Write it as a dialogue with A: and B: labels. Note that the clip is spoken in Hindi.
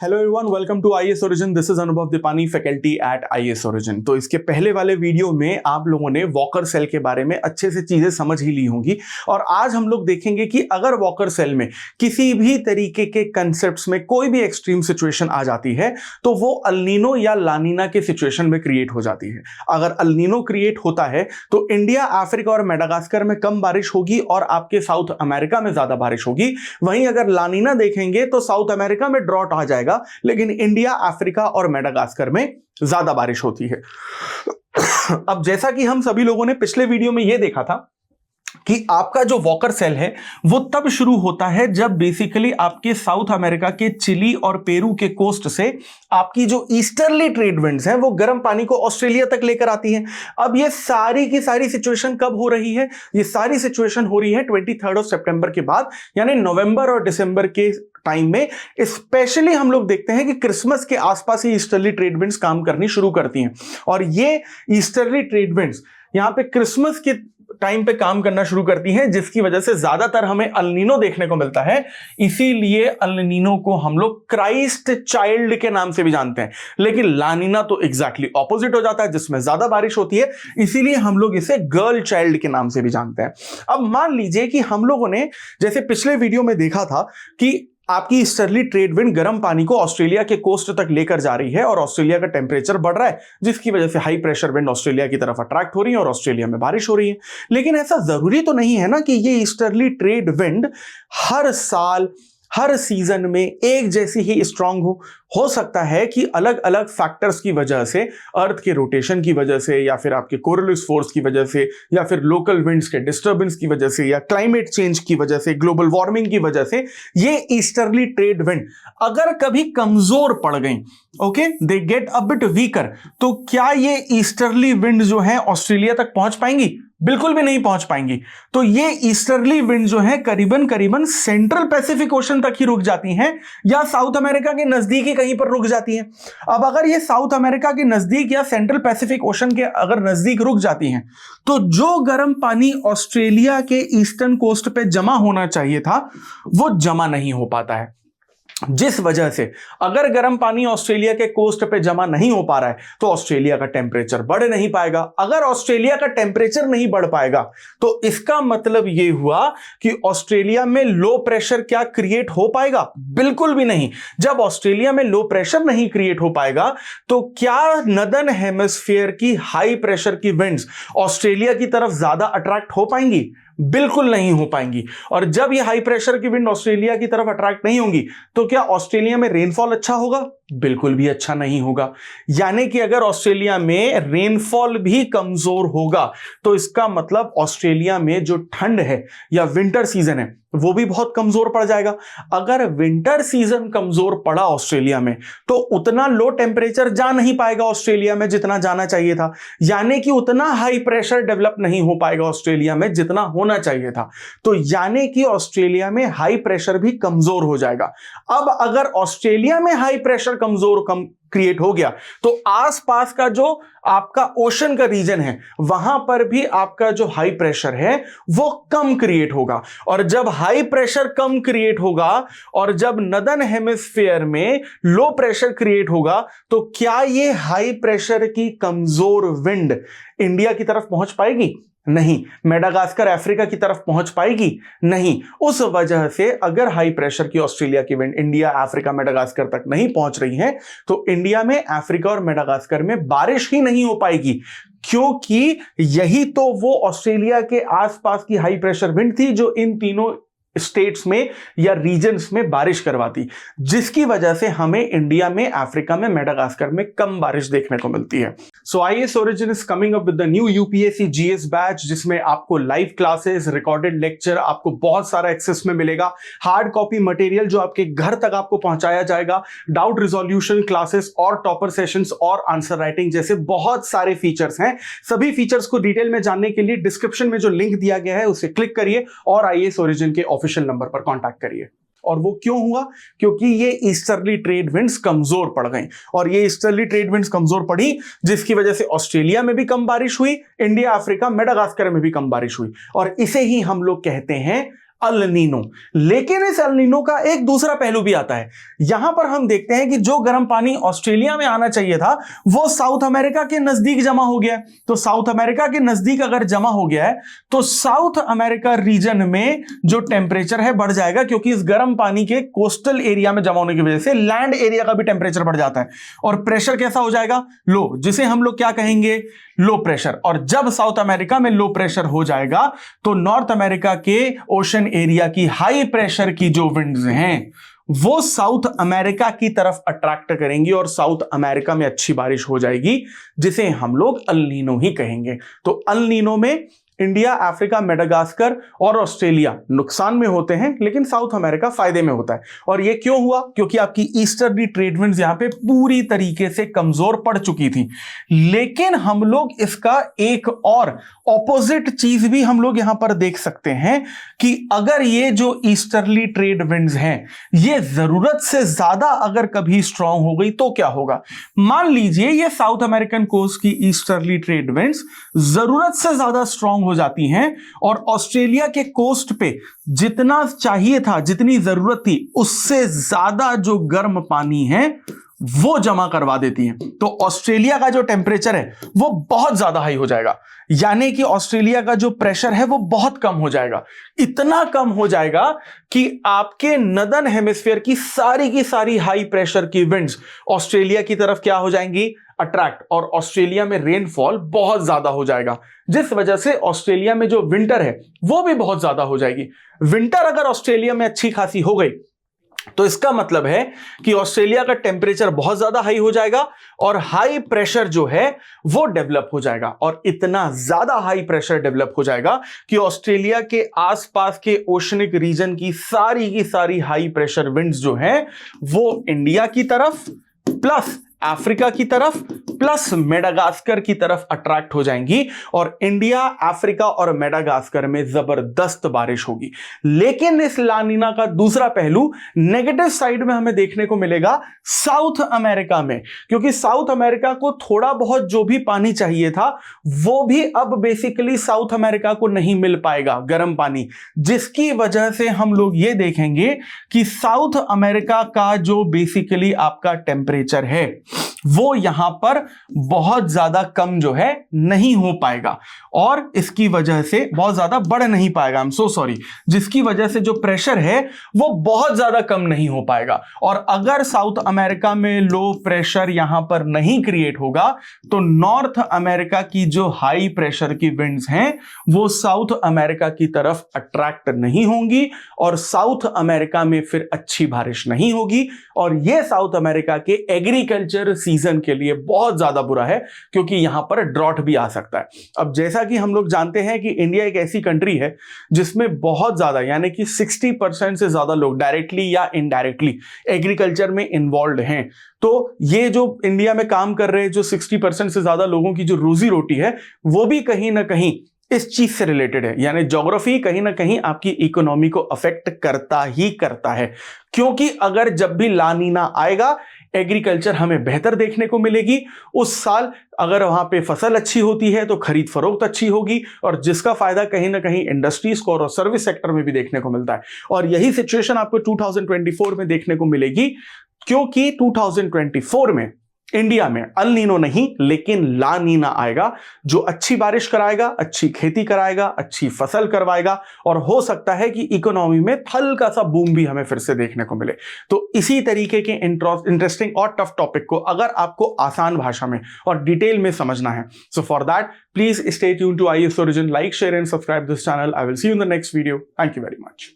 A: Hello everyone, welcome to IAS Origin. This is Anubhav Dipani, faculty at IAS Origin. तो इसके पहले वाले वीडियो में आप लोगों ने वॉकर सेल के बारे में अच्छे से चीजें समझ ही ली होंगी और आज हम लोग देखेंगे कि अगर वॉकर सेल में किसी भी तरीके के कंसेप्ट्स में कोई भी एक्सट्रीम सिचुएशन आ जाती है तो वो अल्नीनो या लानीना के सिचुएशन में क्रिएट हो जाती है। अगर अल्नीनो क्रिएट होता है तो इंडिया, अफ्रीका और मेडागास्कर में कम बारिश होगी और आपके साउथ अमेरिका में ज्यादा बारिश होगी। वहीं अगर लानीना देखेंगे तो साउथ अमेरिका में ड्रॉट आ जाएगा लेकिन इंडिया, अफ्रीका और मेडागास्कर में ज्यादा बारिश होती है। अब जैसा कि हम सभी लोगों ने पिछले वीडियो में यह देखा था कि आपका जो वॉकर सेल है वो तब शुरू होता है जब बेसिकली आपके साउथ अमेरिका के चिली और पेरू के कोस्ट से आपकी जो ईस्टर्ली ट्रेड विंड्स हैं वो गर्म पानी को ऑस्ट्रेलिया तक लेकर आती हैं। अब ये सारी की सारी सिचुएशन कब हो रही है? ये सारी सिचुएशन हो रही है 23 सितंबर के बाद, यानी नवंबर और दिसंबर के टाइम में। स्पेशली हम लोग देखते हैं कि क्रिसमस के आसपास ही ईस्टर्ली ट्रेड विंड्स काम करनी शुरू करती हैं और ये ईस्टर्ली ट्रेड विंड्स यहां पे क्रिसमस के टाइम पे काम करना शुरू करती हैं, जिसकी वजह से ज्यादातर हमें अल्नीनो देखने को मिलता है। इसीलिए अल्नीनो को हम लोग क्राइस्ट चाइल्ड के नाम से भी जानते हैं। लेकिन लानीना तो एग्जैक्टली ऑपोजिट हो जाता है, जिसमें ज्यादा बारिश होती है, इसीलिए हम लोग इसे गर्ल चाइल्ड के नाम से भी जानते हैं। अब मान लीजिए कि हम लोगों ने जैसे पिछले वीडियो में देखा था कि आपकी ईस्टर्ली ट्रेड विंड गर्म पानी को ऑस्ट्रेलिया के कोस्ट तक लेकर जा रही है और ऑस्ट्रेलिया का टेम्परेचर बढ़ रहा है, जिसकी वजह से हाई प्रेशर विंड ऑस्ट्रेलिया की तरफ अट्रैक्ट हो रही है और ऑस्ट्रेलिया में बारिश हो रही है। लेकिन ऐसा जरूरी तो नहीं है ना कि ये ईस्टर्ली ट्रेड विंड हर साल हर सीजन में एक जैसी ही स्ट्रांग हो सकता है कि अलग अलग फैक्टर्स की वजह से, अर्थ के रोटेशन की वजह से या फिर आपके कोरलिस फोर्स की वजह से या फिर लोकल विंड्स के डिस्टर्बेंस की वजह से या क्लाइमेट चेंज की वजह से, ग्लोबल वार्मिंग की वजह से ये ईस्टर्ली ट्रेड विंड अगर कभी कमजोर पड़ गई, okay, they get a bit weaker, तो क्या ये ईस्टर्ली विंड जो है ऑस्ट्रेलिया तक पहुंच पाएंगी? बिल्कुल भी नहीं पहुंच पाएंगी। तो ये ईस्टर्ली विंड जो है करीबन करीबन सेंट्रल पैसिफिक ओशन तक ही रुक जाती हैं या साउथ अमेरिका के नजदीक ही कहीं पर रुक जाती हैं। अब अगर ये साउथ अमेरिका के नजदीक या सेंट्रल पैसिफिक ओशन के अगर नजदीक रुक जाती हैं तो जो गर्म पानी ऑस्ट्रेलिया के ईस्टर्न कोस्ट पे जमा होना चाहिए था वो जमा नहीं हो पाता है, जिस वजह से अगर गर्म पानी ऑस्ट्रेलिया के कोस्ट पे जमा नहीं हो पा रहा है तो ऑस्ट्रेलिया का टेम्परेचर बढ़ नहीं पाएगा। अगर ऑस्ट्रेलिया का टेम्परेचर नहीं बढ़ पाएगा तो इसका मतलब यह हुआ कि ऑस्ट्रेलिया में लो प्रेशर क्या क्रिएट हो पाएगा? बिल्कुल भी नहीं। जब ऑस्ट्रेलिया में लो प्रेशर नहीं क्रिएट हो पाएगा तो क्या नदर्न हेमिस्फीयर की हाई प्रेशर की विंड्स ऑस्ट्रेलिया की तरफ ज्यादा अट्रैक्ट हो पाएंगी? बिल्कुल नहीं हो पाएंगी। और जब ये हाई प्रेशर की विंड ऑस्ट्रेलिया की तरफ अट्रैक्ट नहीं होंगी तो क्या ऑस्ट्रेलिया में रेनफॉल अच्छा होगा? बिल्कुल भी अच्छा नहीं होगा। यानी कि अगर ऑस्ट्रेलिया में रेनफॉल भी कमजोर होगा तो इसका मतलब ऑस्ट्रेलिया में जो ठंड है या विंटर सीजन है वो भी बहुत कमजोर पड़ जाएगा। अगर विंटर सीजन कमजोर पड़ा ऑस्ट्रेलिया में तो उतना लो टेम्परेचर जा नहीं पाएगा ऑस्ट्रेलिया में जितना जाना चाहिए था, यानी कि उतना हाई प्रेशर डेवलप नहीं हो पाएगा ऑस्ट्रेलिया में जितना होना चाहिए था। तो यानी कि ऑस्ट्रेलिया में हाई प्रेशर भी कमजोर हो जाएगा। अब अगर ऑस्ट्रेलिया में हाई प्रेशर कमजोर क्रिएट हो गया तो आसपास का जो आपका ओशन का रीजन है वहां पर भी आपका जो हाई प्रेशर है वो कम क्रिएट होगा। और जब हाई प्रेशर कम क्रिएट होगा और जब नदर्न हेमिस्फीयर में लो प्रेशर क्रिएट होगा तो क्या ये हाई प्रेशर की कमजोर विंड इंडिया की तरफ पहुंच पाएगी? नहीं। मेडागास्कर, अफ्रीका की तरफ पहुंच पाएगी? नहीं। उस वजह से अगर हाई प्रेशर की ऑस्ट्रेलिया की विंड इंडिया, अफ्रीका, मेडागास्कर तक नहीं पहुंच रही है तो इंडिया में, अफ्रीका और मेडागास्कर में बारिश ही नहीं हो पाएगी, क्योंकि यही तो वो ऑस्ट्रेलिया के आसपास की हाई प्रेशर विंड थी जो इन तीनों स्टेट्स में या रीजन्स में बारिश करवाती, जिसकी वजह से हमें इंडिया में, अफ्रीका में, मेडागास्कर में कम बारिश देखने को मिलती है। So IAS origin is coming up with the new UPSC GS batch, जिसमें आपको लाइव क्लासेस, रिकॉर्डेड लेक्चर, आपको बहुत सारा एक्सेस में मिलेगा, हार्ड कॉपी मटेरियल जो आपके घर तक आपको पहुंचाया जाएगा, डाउट रिजोल्यूशन क्लासेस और टॉपर सेशंस और आंसर राइटिंग जैसे बहुत सारे फीचर्स हैं। सभी फीचर्स को डिटेल में जानने के लिए डिस्क्रिप्शन में जो लिंक दिया गया है उसे क्लिक करिए और आईएएस ओरिजिन के ऑफिशियल नंबर पर कांटेक्ट करिए। और वो क्यों हुआ? क्योंकि ये ईस्टर्ली ट्रेड विंड्स कमजोर पड़ गई और ये ईस्टर्ली ट्रेड विंड्स कमजोर पड़ी जिसकी वजह से ऑस्ट्रेलिया में भी कम बारिश हुई, इंडिया, अफ्रीका, मेडागास्कर में भी कम बारिश हुई और इसे ही हम लोग कहते हैं अल नीनो। लेकिन इस अल नीनो का एक दूसरा पहलू भी आता है। यहां पर हम देखते हैं कि जो गर्म पानी ऑस्ट्रेलिया में आना चाहिए था वो साउथ अमेरिका के नजदीक जमा हो गया। तो साउथ अमेरिका के नजदीक अगर जमा हो गया है तो साउथ अमेरिका रीजन में जो टेम्परेचर है बढ़ जाएगा, क्योंकि इस गर्म पानी के कोस्टल एरिया में जमा होने की वजह से लैंड एरिया का भी टेम्परेचर बढ़ जाता है और प्रेशर कैसा हो जाएगा, लो, जिसे हम लोग क्या कहेंगे, लो प्रेशर। और जब साउथ अमेरिका में लो प्रेशर हो जाएगा तो नॉर्थ अमेरिका के ओशन एरिया की हाई प्रेशर की जो विंड्स हैं वो साउथ अमेरिका की तरफ अट्रैक्ट करेंगी और साउथ अमेरिका में अच्छी बारिश हो जाएगी, जिसे हम लोग अल नीनो ही कहेंगे। तो अल नीनो में इंडिया, अफ्रीका, मेडागास्कर और ऑस्ट्रेलिया नुकसान में होते हैं, लेकिन साउथ अमेरिका फायदे में होता है। और ये क्यों हुआ? क्योंकि आपकी ईस्टर्ली ट्रेड विंड्स यहां पे पूरी तरीके से कमजोर पड़ चुकी थी। लेकिन हम लोग इसका एक और ऑपोजिट चीज भी हम लोग यहां पर देख सकते हैं कि अगर ये जो ईस्टर्ली ट्रेड विंड्स हैं ये जरूरत से ज्यादा अगर कभी स्ट्रांग हो गई तो क्या होगा। मान लीजिए ये साउथ अमेरिकन कोस्ट की ईस्टर्ली ट्रेड विंड्स जरूरत से ज्यादा स्ट्रांग हो जाती हैं और ऑस्ट्रेलिया के कोस्ट पे जितना चाहिए था, जितनी जरूरत थी, उससे ज्यादा जो गर्म पानी है वो जमा करवा देती हैं। तो ऑस्ट्रेलिया का जो टेम्परेचर है वो बहुत ज्यादा हाई हो जाएगा, यानी कि ऑस्ट्रेलिया का जो प्रेशर है वो बहुत कम हो जाएगा। इतना कम हो जाएगा कि आपके नदर्न हेमिस्फीयर की सारी हाई प्रेशर की विंड्स ऑस्ट्रेलिया की तरफ क्या हो जाएंगी, अट्रैक्ट, और ऑस्ट्रेलिया में रेनफॉल बहुत ज्यादा हो जाएगा, जिस वजह से ऑस्ट्रेलिया में जो विंटर है वो भी बहुत ज्यादा हो जाएगी। विंटर अगर ऑस्ट्रेलिया में अच्छी खासी हो गई तो इसका मतलब है कि ऑस्ट्रेलिया का टेम्परेचर बहुत ज्यादा हाई हो जाएगा और हाई प्रेशर जो है वो डेवलप हो जाएगा, और इतना ज्यादा हाई प्रेशर डेवलप हो जाएगा कि ऑस्ट्रेलिया के आसपास के ओशनिक रीजन की सारी हाई प्रेशर विंड्स जो है वो इंडिया की तरफ प्लस अफ्रीका की तरफ प्लस मेडागास्कर की तरफ अट्रैक्ट हो जाएंगी और इंडिया, अफ्रीका और मेडागास्कर में जबरदस्त बारिश होगी। लेकिन इस लानीना का दूसरा पहलू नेगेटिव साइड में हमें देखने को मिलेगा साउथ अमेरिका में, क्योंकि साउथ अमेरिका को थोड़ा बहुत जो भी पानी चाहिए था वो भी अब बेसिकली साउथ अमेरिका को नहीं मिल पाएगा, गर्म पानी, जिसकी वजह से हम लोग ये देखेंगे कि साउथ अमेरिका का जो बेसिकली आपका टेम्परेचर है वो यहां पर बहुत ज्यादा कम जो है नहीं हो पाएगा और इसकी वजह से बहुत ज्यादा बढ़ नहीं पाएगा, आई एम सो सॉरी, जिसकी वजह से जो प्रेशर है वो बहुत ज्यादा कम नहीं हो पाएगा। और अगर साउथ अमेरिका में लो प्रेशर यहां पर नहीं क्रिएट होगा तो नॉर्थ अमेरिका की जो हाई प्रेशर की विंड्स हैं वो साउथ अमेरिका की तरफ अट्रैक्ट नहीं होंगी और साउथ अमेरिका में फिर अच्छी बारिश नहीं होगी, और यह साउथ अमेरिका के एग्रीकल्चर सीजन के लिए बहुत ज्यादा बुरा है, क्योंकि यहां पर ड्रॉट भी आ सकता है। अब जैसा कि हम लोग जानते हैं कि इंडिया एक ऐसी कंट्री है जिसमें बहुत ज्यादा, यानी कि 60% से ज्यादा लोग डायरेक्टली या इनडायरेक्टली एग्रीकल्चर में इन्वॉल्व हैं। तो ये जो इंडिया में काम कर रहे हैं, जो 60% से ज्यादा लोगों की जो रोजी रोटी है वो भी कहीं ना कहीं इस चीज से रिलेटेड है, यानी ज्योग्राफी कहीं ना कहीं आपकी इकोनॉमी को अफेक्ट करता ही करता है। क्योंकि अगर जब भी लानीना आएगा एग्रीकल्चर हमें बेहतर देखने को मिलेगी, उस साल अगर वहां पे फसल अच्छी होती है तो खरीद फरोख्त अच्छी होगी, और जिसका फायदा कहीं ना कहीं इंडस्ट्रीज को और सर्विस सेक्टर में भी देखने को मिलता है। और यही सिचुएशन आपको 2024 में देखने को मिलेगी, क्योंकि 2024 में इंडिया में अल नीनो नहीं लेकिन ला नीना आएगा, जो अच्छी बारिश कराएगा, अच्छी खेती कराएगा, अच्छी फसल करवाएगा, और हो सकता है कि इकोनॉमी में हल्का सा बूम भी हमें फिर से देखने को मिले। तो इसी तरीके के इंटरेस्टिंग और टफ टॉपिक को अगर आपको आसान भाषा में और डिटेल में समझना है, so for that please stay tuned to IAS Origin, like, share and subscribe this channel. I will see you in the next video. Thank you very much.